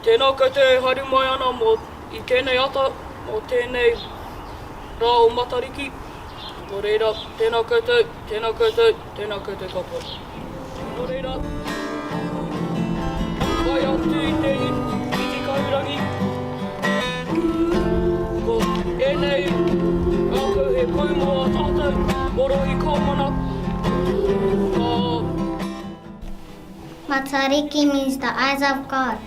Tēnā koutou haere mai ana mō I tēnei ata, mō tēnei rā o Matariki. Nō reira, tēnā koutou, tēnā koutou, tēnā koutou katoa. Nō reira, whai atu I te kaurangi. Ko ēnei rākau he kaumoa tātou, moro I kaumana. Matariki means the eyes of God.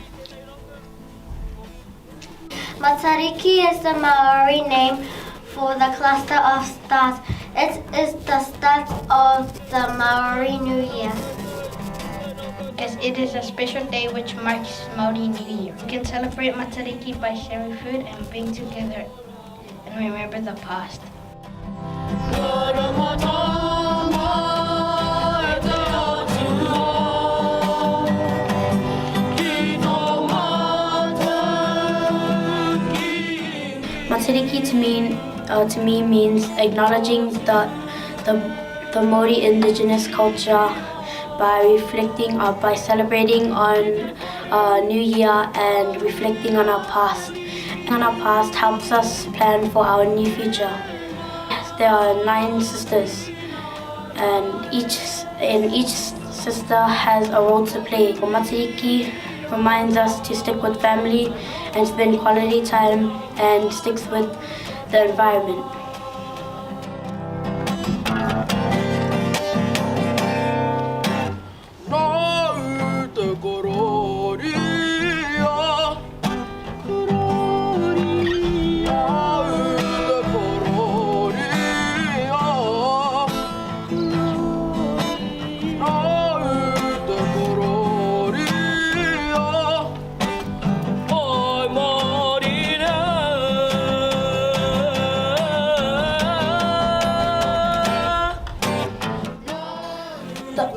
Matariki is the Maori name for the cluster of stars. It is the start of the Maori New Year. As it is a special day which marks Maori New Year. You can celebrate Matariki by sharing food and being together and remember the past. Matariki to me means acknowledging the Māori indigenous culture by reflecting or by celebrating on New Year and reflecting on our past. And our past helps us plan for our new future. There are 9 sisters, and each sister has a role to play. Matariki reminds us to stick with family and spend quality time and sticks with the environment.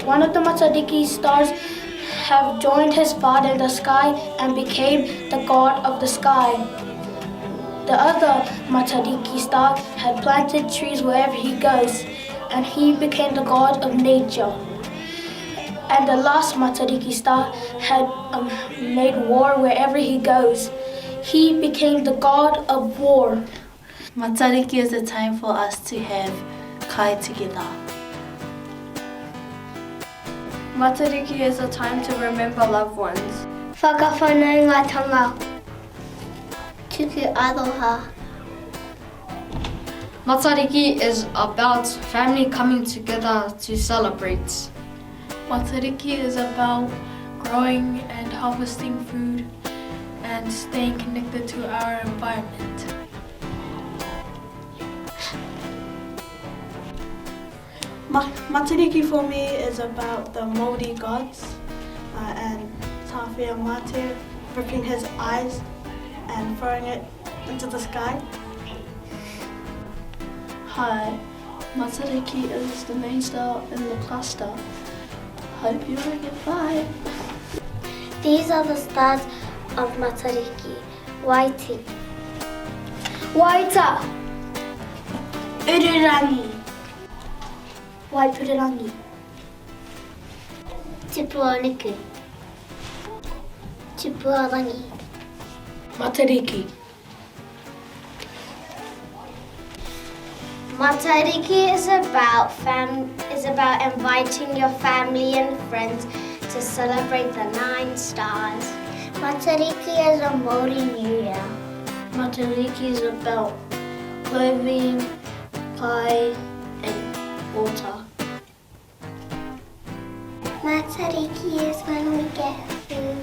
One of the Matariki stars have joined his father in the sky and became the god of the sky. The other Matariki star had planted trees wherever he goes, and he became the god of nature. And the last Matariki star had made war wherever he goes. He became the god of war. Matariki is a time for us to have kai together. Matariki is a time to remember loved ones. Whakawhanau ngā tanga. Tuku aroha. Matariki is about family coming together to celebrate. Matariki is about growing and harvesting food and staying connected to our environment. Matariki for me is about the Māori gods and Tawhia Mate ripping his eyes and throwing it into the sky. Hi, Matariki is the main star in the cluster. Hope you like it. Bye. These are the stars of Matariki. Waiti. Waita. Urirangi. Waipurirangi. Tipuaniku. Tipuarangi. Matariki. Matariki is about inviting your family and friends to celebrate the 9 stars. Matariki is a Māori New Year. Matariki is about clothing, kai, and water. Matariki is when we get food.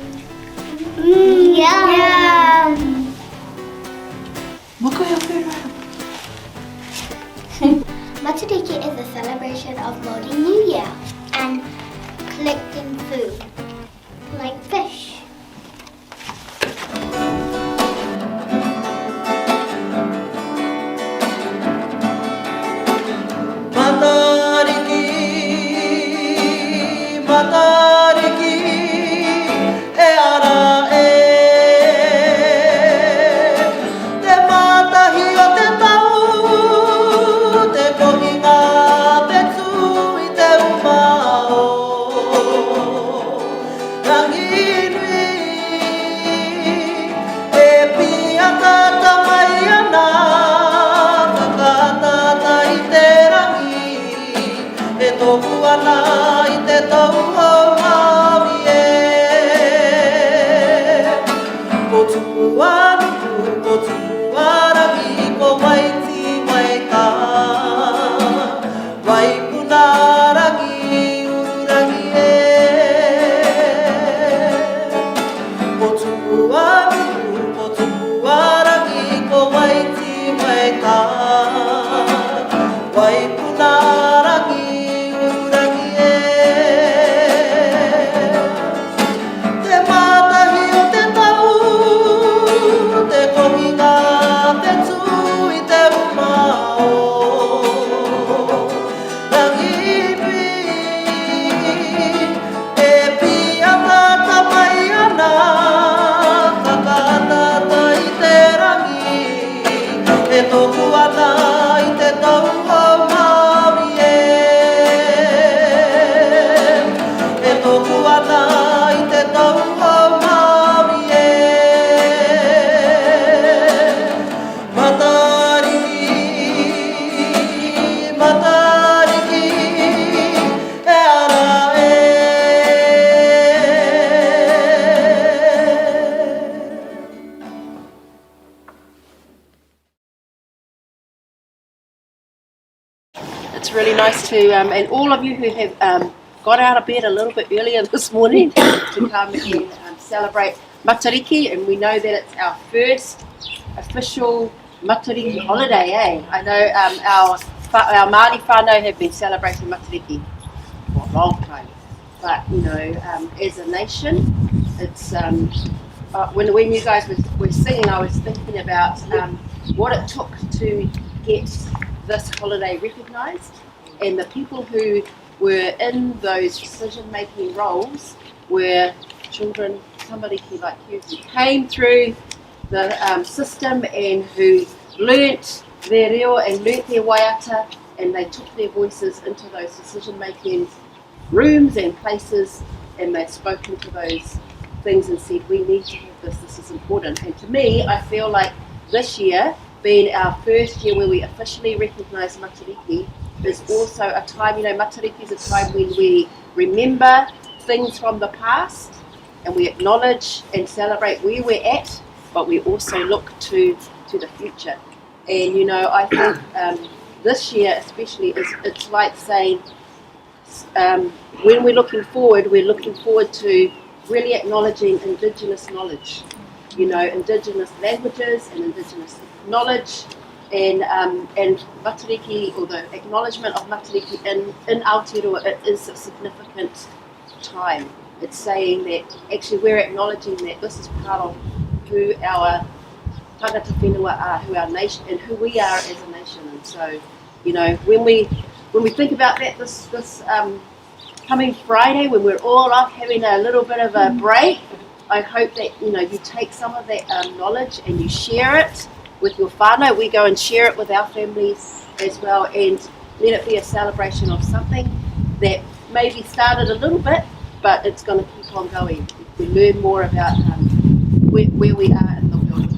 Yum! What got your food right? Matariki is a celebration of Māori New Year and collecting food, like fish. Matariki, e ara e te matahi o te tau, te kohinga te tū I te umao. ana I te tau hau mawi e. Ko tupu anu, ko tupu arangi, ko waiti mai ka. Wai puna rangi, urangi e. Ko tupu anu, ko tupu arangi, ko waiti mai ka. Wai puna rangi, urangi e. Te matahi o te tau, te kohinga, te tui, te umao. Rangiwi, e pia tata mai ana, kakatata I te rangi, e toku ana I te tau hau mawi e. E toku ana I te tau hau mawi e. Matariki, matariki, e ara e. It's really nice to, and all of you who have got out of bed a little bit earlier this morning to come and celebrate Matariki, and we know that it's our first official Matariki holiday, eh? I know our Māori whānau have been celebrating Matariki for a long time, but you know, as a nation, it's when you guys were singing, I was thinking about what it took to get this holiday recognised, and the people who were in those decision-making roles were children, somebody like you, who came through the system and who learnt their reo and learnt their waiata, and they took their voices into those decision-making rooms and places, and they've spoken to those things and said, we need to have this is important. And to me, I feel like this year, being our first year where we officially recognise Matariki, is also a time, you know, Matariki is a time when we remember things from the past and we acknowledge and celebrate where we're at, but we also look to the future. And you know, I think this year especially, it's like saying, when we're looking forward to really acknowledging Indigenous knowledge, you know, Indigenous languages and Indigenous knowledge, and Matariki, or the acknowledgement of Matariki in Aotearoa, it is a significant time. It's saying that actually we're acknowledging that this is part of who our tangata whenua are, who our nation, and who we are as a nation. And so, you know, when we think about that this coming Friday, when we're all off having a little bit of a break, I hope that, you know, you take some of that knowledge and you share it with your whānau. We go and share it with our families as well, and let it be a celebration of something that maybe started a little bit, but it's going to keep on going. We learn more about where we are in the world.